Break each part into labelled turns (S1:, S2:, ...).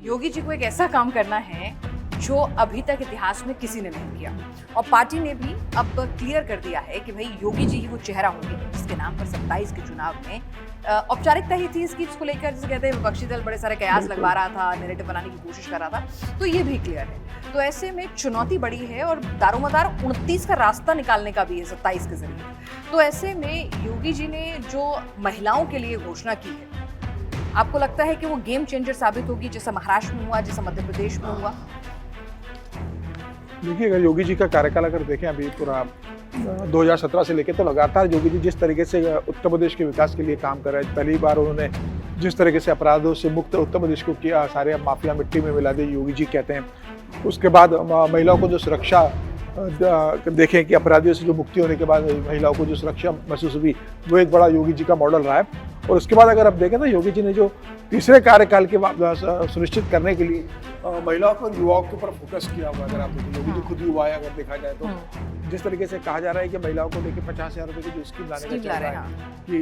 S1: योगी जी को एक ऐसा काम करना है जो अभी तक इतिहास में किसी ने नहीं किया, और पार्टी ने भी अब क्लियर कर दिया है कि भाई योगी जी ही वो चेहरा होंगे जिसके नाम पर 27 के चुनाव में औपचारिकता ही थी इसकी, इसको लेकर जैसे कहते हैं विपक्षी दल बड़े सारे कयास लगवा रहा था, नैरेटिव बनाने की कोशिश कर रहा था, तो ये भी क्लियर है। तो ऐसे में चुनौती बड़ी है और दारोमदार 29 का रास्ता निकालने का भी है 27 के जरिए। तो ऐसे में योगी जी ने जो महिलाओं के लिए घोषणा की है, आपको लगता है कि वो गेम चेंजर साबित होगी, जैसा महाराष्ट्र में हुआ, जैसा मध्य प्रदेश में हुआ?
S2: देखिए, अगर योगी जी का कार्यकाल अगर देखें अभी पूरा 2017 से लेकर, तो लगातार योगी जी जिस तरीके से उत्तर प्रदेश के विकास के लिए काम कर रहे हैं, पहली बार उन्होंने जिस तरीके से अपराधों से मुक्त उत्तर प्रदेश को किया, सारे माफिया मिट्टी में मिला दी योगी जी कहते हैं। उसके बाद महिलाओं को जो सुरक्षा देखें कि अपराधियों से जो मुक्ति होने के बाद महिलाओं को जो सुरक्षा महसूस हुई, वो एक बड़ा योगी जी का मॉडल रहा है। और उसके बाद अगर आप देखें तो योगी जी ने जो तीसरे कार्यकाल के सुनिश्चित करने के लिए महिलाओं और युवाओं के ऊपर फोकस किया हुआ, अगर आप देखें योगी जी खुद युवा है, अगर देखा जाए तो जिस तरीके से कहा जा रहा है कि महिलाओं को लेकर 50,000 रुपये की जो स्कीम लाने का चल रहा है कि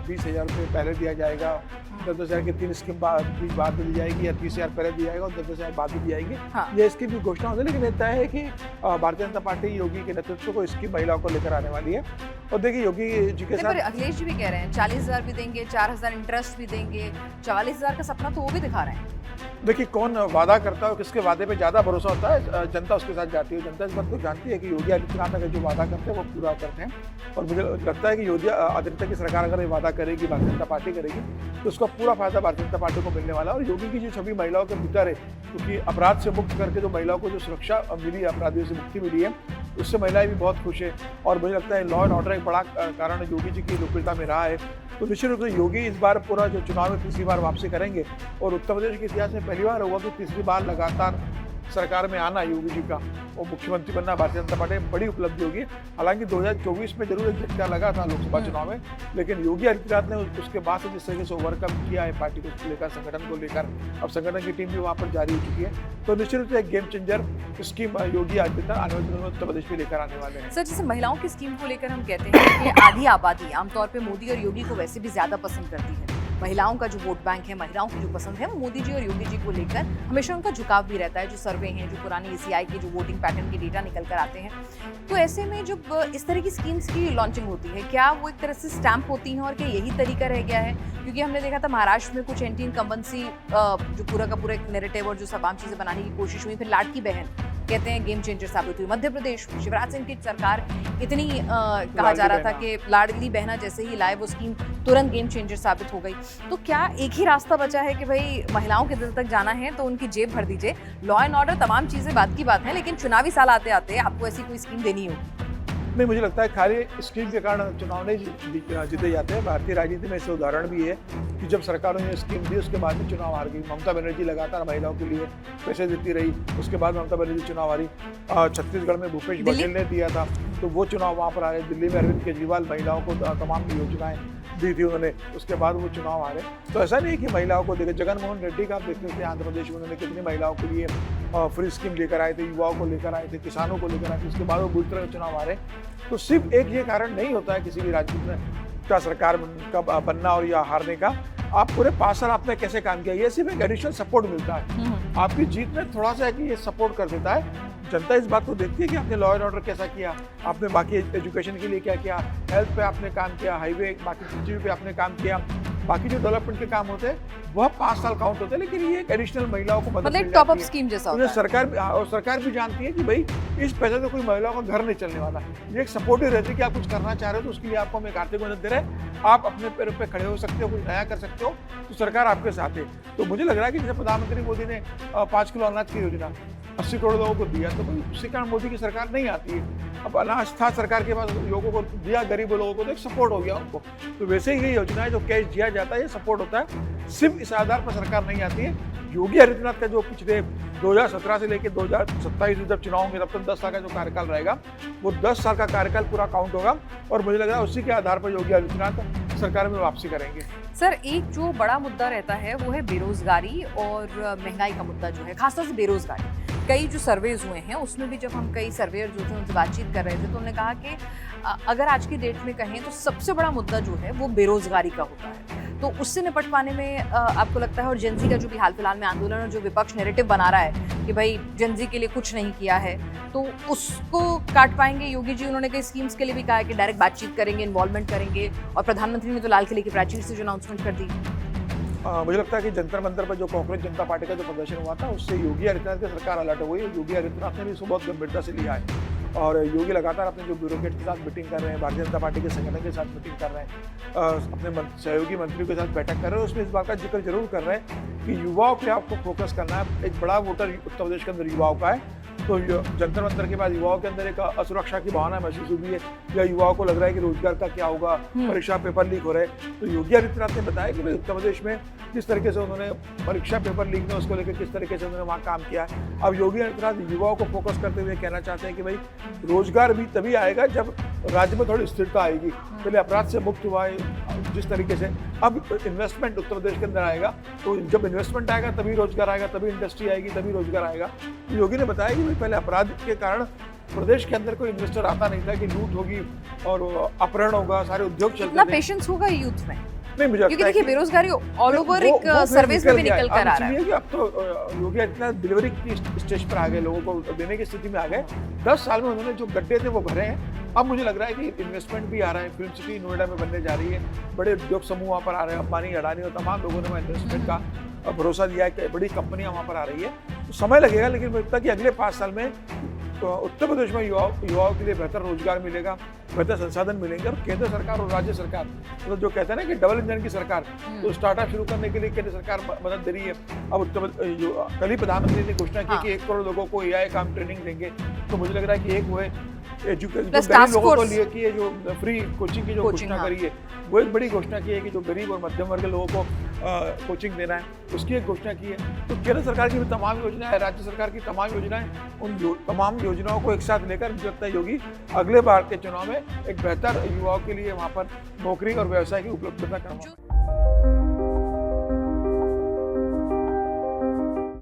S2: 20,000 रुपये पहले दिया जाएगा, 10,000 की 3 स्कीम बाद में दी जाएगी, या 30,000 पहले दिया जाएगा और 10,000 बाद में दी जाएगी। ये इसकी भी घोषणा होती है, लेकिन तय है कि भारतीय जनता पार्टी योगी के नेतृत्व को इसकी महिलाओं को लेकर आने वाली है। और देखिए योगी जी के साथ
S1: अखिलेश जी भी कह रहे हैं 40,000 भी देंगे, 4,000 इंटरेस्ट भी देंगे, 44,000 का सपना तो वो भी दिखा रहे हैं।
S2: देखिए, कौन वादा करता है, किसके वादे पे ज़्यादा भरोसा होता है, जनता उसके साथ जाती है। जनता इस बात को जानती है कि योगी आदित्यनाथ अगर जो वादा करते हैं वो पूरा करते हैं, और मुझे लगता है कि योगी आदित्यनाथ की सरकार अगर ये वादा करेगी, भारतीय जनता पार्टी करेगी, तो उसका पूरा फायदा भारतीय जनता पार्टी को मिलने वाला है। और योगी की जो छवि महिलाओं के भीतर है, क्योंकि अपराध से मुक्त करके जो महिलाओं को जो सुरक्षा मिली है, अपराधियों से मुक्ति मिली है, उससे महिलाएं भी बहुत खुश है। और मुझे लगता है लॉ एंड ऑर्डर एक बड़ा कारण योगी जी की लोकप्रियता में रहा है। तो निश्चित रूप से योगी इस बार पूरा जो चुनाव में तीसरी बार वापसी करेंगे, और उत्तर प्रदेश के इतिहास में पहली बार हुआ कि तीसरी बार लगातार सरकार में आना योगी जी का और मुख्यमंत्री बनना भारतीय जनता पार्टी में बड़ी उपलब्धि होगी। हालांकि 2024 में जरूर एक झटका लगा था लोकसभा चुनाव में, लेकिन योगी आदित्यनाथ ने उसके बाद से जिस तरीके से ओवरकम किया है पार्टी को लेकर, संगठन को लेकर, अब संगठन की टीम भी वहाँ पर जारी हो चुकी है। तो निश्चित रूप से एक game changer scheme Yogi Adityanath आने वाले दिनों में उत्तर प्रदेश में लेकर आने वाले हैं।
S1: सर, जैसे महिलाओं की स्कीम को लेकर हम कहते हैं कि आधी आबादी आमतौर पर मोदी और योगी को वैसे भी ज्यादा पसंद करती है। महिलाओं का जो वोट बैंक है, महिलाओं की जो पसंद है, वो मोदी जी और योगी जी को लेकर हमेशा उनका झुकाव भी रहता है। जो सर्वे हैं, जो पुरानी ECI की जो वोटिंग पैटर्न के डेटा निकल कर आते हैं, तो ऐसे में जब इस तरह की स्कीम्स की लॉन्चिंग होती है, क्या वो एक तरह से स्टैंप होती हैं और क्या यही तरीका रह गया है? क्योंकि हमने देखा था महाराष्ट्र में कुछ एंटी इनकम्बेंसी जो पूरा का पूरा एक नैरेटिव और जो तमाम चीजें बनाने की कोशिश हुई, फिर लाडकी बहन कहते हैं गेम चेंजर साबित हुई। मध्य प्रदेश में शिवराज सिंह की सरकार इतनी कहा जा रहा था कि लाडली बहना जैसे ही लाए वो स्कीम तुरंत गेम चेंजर साबित हो गई। तो क्या एक ही रास्ता बचा है कि भाई महिलाओं के दिल तक जाना है तो उनकी जेब भर दीजिए? लॉ एंड ऑर्डर तमाम चीजें बात की बात है, लेकिन चुनावी साल आते आते आपको ऐसी कोई स्कीम देनी होगी।
S2: नहीं, मुझे लगता है खाली स्कीम के कारण चुनाव नहीं जीते जाते हैं। भारतीय राजनीति में ऐसे उदाहरण भी है कि जब सरकारों ने स्कीम दी उसके बाद में चुनाव हार गई। ममता बनर्जी लगातार महिलाओं के लिए पैसे देती रही, उसके बाद ममता बनर्जी चुनाव हारी। छत्तीसगढ़ में भूपेश बघेल ने दिया था तो वो चुनाव वहाँ पर आ रहे। दिल्ली में अरविंद केजरीवाल महिलाओं को तमाम योजनाएं दी थी उन्होंने, उसके बाद वो चुनाव हारे। तो ऐसा नहीं है कि महिलाओं को देखे, जगनमोहन रेड्डी का आप देखते थे आंध्र प्रदेश में उन्होंने कितनी महिलाओं के लिए फ्री स्कीम लेकर आए थे, युवाओं को लेकर आए थे, किसानों को लेकर आए थे, उसके बाद वो बुरी तरह चुनाव हारे। तो सिर्फ एक ये कारण नहीं होता है किसी भी राज्य में का सरकार का बनना और या हारने का। आप पूरे 5 साल आपने कैसे काम किया, ये सिर्फ एक एडिशनल सपोर्ट मिलता है। आपकी जीत में थोड़ा सा है कि ये सपोर्ट कर देता है। जनता इस बात को देखती है कि आपने लॉ एंड ऑर्डर कैसा किया, आपने बाकी एजुकेशन के लिए क्या किया, हेल्थ पे आपने काम किया, हाईवे बाकी चीज़ों पे आपने काम किया, बाकी जो डेवलपमेंट के काम होते हैं वह 5 साल काउंट होते हैं। लेकिन ये एक एडिशनल महिलाओं को
S1: मतलब टॉप अप स्कीम जैसा होता है।
S2: सरकार भी जानती है कि भाई इस पैसे से कोई महिलाओं का घर नहीं चलने वाला। ये एक सपोर्टिव रहती है कि आप कुछ करना चाह रहे हो तो उसके लिए आपको हम एक आर्थिक मदद दे रहे हैं, आप अपने पैरों पे खड़े हो सकते हो, कुछ नया कर सकते हो, तो सरकार आपके साथ है। तो मुझे लग रहा है कि जैसे प्रधानमंत्री मोदी ने 5 किलो अनाज की योजना 80 करोड़ लोगों को दिया, तो कोई उसके कारण मोदी की सरकार नहीं आती है। अब अनाज था सरकार के पास, लोगों को दिया, गरीब लोगों को, तो एक सपोर्ट हो गया उनको। तो वैसे ही ये योजना है, जो कैश दिया जाता है ये सपोर्ट होता है। सिर्फ इस आधार पर सरकार नहीं आती है। योगी आदित्यनाथ का जो पिछले 2017 से लेकर 2027 जब चुनाव होंगे तब तक 10 साल का जो कार्यकाल रहेगा, वो 10 साल का कार्यकाल पूरा काउंट होगा, और मुझे लग रहा है उसी के आधार पर योगी आदित्यनाथ सरकार में वापसी करेंगे।
S1: सर, एक जो बड़ा मुद्दा रहता है वो है बेरोजगारी और महंगाई का मुद्दा जो है, खासतौर से बेरोजगारी। कई जो सर्वेज हुए हैं उसमें भी जब हम कई सर्वेयर जो थे उनसे बातचीत कर रहे थे तो उन्होंने कहा कि अगर आज की डेट में कहें तो सबसे बड़ा मुद्दा जो है वो बेरोजगारी का होता है। तो उससे निपट पाने में आपको लगता है, और जेनजी का जो भी हाल फिलहाल में आंदोलन और जो विपक्ष नैरेटिव बना रहा है कि भाई जेनजी के लिए कुछ नहीं किया है, तो उसको काट पाएंगे योगी जी? उन्होंने कई स्कीम्स के लिए भी कहा है कि डायरेक्ट बातचीत करेंगे, इन्वॉल्वमेंट करेंगे, और प्रधानमंत्री ने तो लाल किले की प्राचीर से जो अनाउंसमेंट कर दी।
S2: मुझे लगता है कि जंतर मंतर पर जो कांग्रेस जनता पार्टी का जो प्रदर्शन हुआ था, उससे योगी आदित्यनाथ की सरकार अलर्ट हो गई है। योगी आदित्यनाथ ने भी इसको बहुत गंभीरता से लिया है, और योगी लगातार अपने जो ब्यूरोक्रेट के साथ मीटिंग कर रहे हैं, भारतीय जनता पार्टी के संगठन के साथ मीटिंग कर रहे हैं, अपने सहयोगी मंत्रियों के साथ बैठक कर रहे हैं। उसमें इस बात का जिक्र जरूर कर रहे हैं कि युवाओं पे आपको फोकस करना है। एक बड़ा वोटर उत्तर प्रदेश के अंदर युवाओं का है, तो जंतर मंतर के बाद युवाओं के अंदर एक असुरक्षा की भावना महसूस हुई है, या युवाओं को लग रहा है कि रोजगार का क्या होगा, परीक्षा पेपर लीक हो रहे हैं। तो योगी आदित्यनाथ ने बताया कि भाई उत्तर प्रदेश में किस तरीके से उन्होंने परीक्षा पेपर लीक में उसको लेकर किस तरीके से उन्होंने वहाँ काम किया है। अब योगी आदित्यनाथ युवाओं को फोकस करते हुए कहना चाहते हैं कि भाई रोजगार भी तभी आएगा जब राज्य में थोड़ी स्थिरता आएगी। पहले अपराध से मुक्त हुआ है जिस तरीके से, अब इन्वेस्टमेंट उत्तर प्रदेश के अंदर आएगा, तो जब इन्वेस्टमेंट आएगा तभी रोजगार आएगा, तभी इंडस्ट्री आएगी, तभी रोजगार आएगा। योगी ने बताया कि भाई पहले अपराध के कारण प्रदेश के अंदर कोई इन्वेस्टर आता नहीं था, कि लूट होगी और अपहरण होगा, सारे उद्योग चलते
S1: कितना
S2: थे।
S1: पेशेंस होगा यूथ में?
S2: नहीं, मुझे
S1: क्योंकि
S2: लगता है
S1: देखिए
S2: कि
S1: बेरोजगारी ऑल ओवर एक सर्विस में भी निकल कर आ रहा है।
S2: कि अब तो योगी आदित्यनाथ डिलीवरी की स्टेज पर आ गए, लोगों को देने की स्थिति में आ गए। 10 साल में उन्होंने जो गड्ढे थे वो भरे हैं। अब मुझे लग रहा है कि इन्वेस्टमेंट भी आ रहा है, फिल्म सिटी नोएडा में बनने जा रही है, बड़े उद्योग समूह वहाँ पर आ रहे हैं, अंबानी, अडानी और तमाम लोगों ने वहाँ इन्वेस्टमेंट का भरोसा दिया है कि बड़ी कंपनियां वहाँ पर आ रही है। तो समय लगेगा, लेकिन मुझे लगता है कि अगले 5 साल में तो उत्तर प्रदेश में युवाओं के लिए बेहतर रोजगार मिलेगा, बेहतर संसाधन मिलेंगे। और केंद्र सरकार और राज्य सरकार, तो जो कहते हैं ना कि डबल इंजन की सरकार, तो स्टार्टअप शुरू करने के लिए केंद्र सरकार मदद दे रही है। अब कल ही प्रधानमंत्री ने घोषणा की कि 1 करोड़ लोगों को एआई काम ट्रेनिंग देंगे। तो मुझे लग रहा है कि एक वो है एजुकेशन गरीब लोगों को लिए कि ये जो फ्री कोचिंग की जो घोषणा करी है, वो एक बड़ी घोषणा की है कि जो गरीब और मध्यम वर्ग के लोगों को कोचिंग देना है, उसकी एक घोषणा की है। तो केंद्र सरकार की भी तमाम योजनाएं, राज्य सरकार की तमाम योजनाएं, उन तमाम योजनाओं को एक साथ लेकर मुझे लगता है योगी अगले बार के चुनाव में एक बेहतर युवाओं के लिए वहाँ पर नौकरी और व्यवसाय की उपलब्धता करवाएंगे।